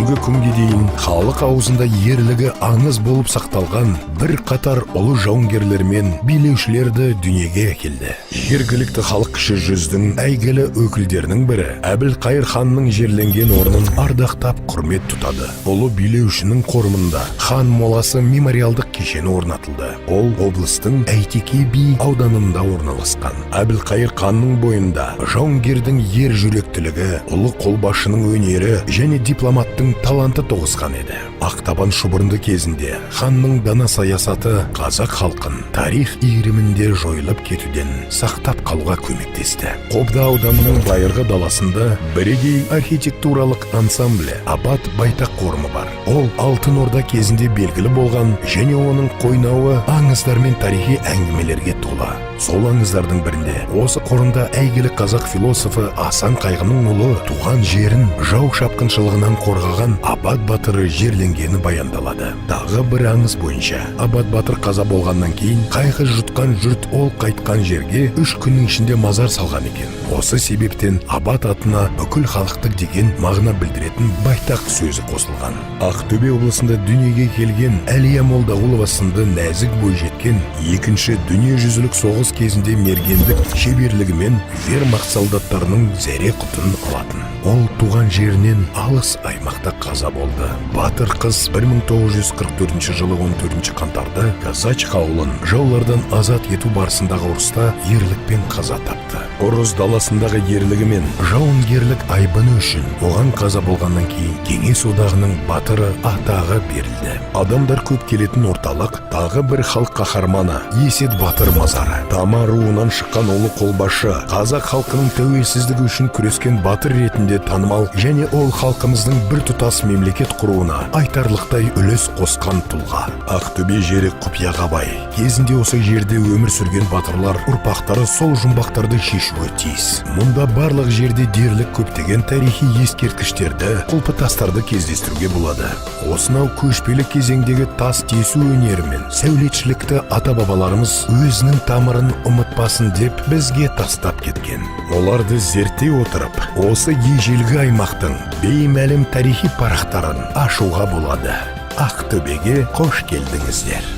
бүгінгі күнге дейін халық аузында ерлігі аңыз болып сақталған бір қатар ұлы жауынгерлер мен билеушілерді дүниеге әкелді. Жергілікті халық кіші жүздің әйгілі өкілдерінің бірі Әбілқайыр ханның жерленген орнын ардақтап құрмет тұтады. Ұлы билеушінің қорымында хан моласы мемориалдық кешені орнатылды. Ол облыстың Әйтеке би ауданында орналасқан. Әбілқайыр ханның бойында жауынгердің ер жүректілігі, ұлы қолбасшының өнері және дипломаттың таланты тоғысқан еді. Ақтабан шұбырынды кезінде ханның дана саясаты қазақ халқын тарих иірімінде жойылып кетуден сақтап қалуға көмектесті. Қобда ауданының байырғы даласында бірегей архитектуралық ансамблі Абат Байтақ қорымы бар. Ол Алтын Орда кезінде белгілі болған және оның қойнауы аңыздар мен тарихи әңгімелерге толы. Сол аңыздардың бірінде осы қорында әйгілі қазақ философы Асан Қайғының ұлы туған жерін жау шапқыншылығынан қорғаған Абат батыры жерленгені баяндалады. Тағы бір аңыз бойынша Абат батыр қаза болғаннан кейін қайғы жұтқан жұрт ол қайтқан жерге 3 күннің ішінде мазар салған екен. Осы себептен Абат атына бүкіл халықтық деген мағына білдіретін Байтақ сөзі қосылған. Ақтөбе облысында дүниеге келген Әлия Молдағұлова сынды нәзік бойжеткен екінші дүниежүзілік соғыс кезінде мергендік шеберлігімен вермахт солдаттарының зәре құтын алатын. Ол туған жерінен алыс аймақта қаза болды. Батыр қыз 1944 жылы 14 қаңтарда Казачка ауылын жаулардан азат ету барысындағы ұрыста ерлікпен қаза тапты. Ұрыс даласындағы ерлігі мен жауынгерлік айбыны үшін оған қаза болғаннан кейін Кеңес одағының батыры атағы берілді. Адамдар көп келетін орталық тағы бір халық қаһарманы Есет Батыр мазары. Тама руынан шыққан ұлы қолбасшы қазақ халқының тәуелсіздігі үшін күрескен батыр ретінде танымал және ол халқымыздың бір тұтас мемлекет құруына айтарлықтай үлес қосқан тұлға. Ақтөбе жері құпияға бай. Кезінде осы жерде өмір сүрген батырлар ұрпақтары сол жұмбақтарды шешуі тиіс. Мұнда барлық жерде дерлік көптеген тарихи ескерткіштерді, құлпытастарды кездестіруге болады. Осынау көшпелі кезеңдегі тас тесу өнері мен сәулетшілікті ата-бабаларымыз өзінің тамырын ұмытпасын деп бізге тастап кеткен. Оларды зерттей отырып, осы ежелгі аймақтың беймәлім тарихи парақтарын ашуға болады. Ақтөбеге қош келдіңіздер.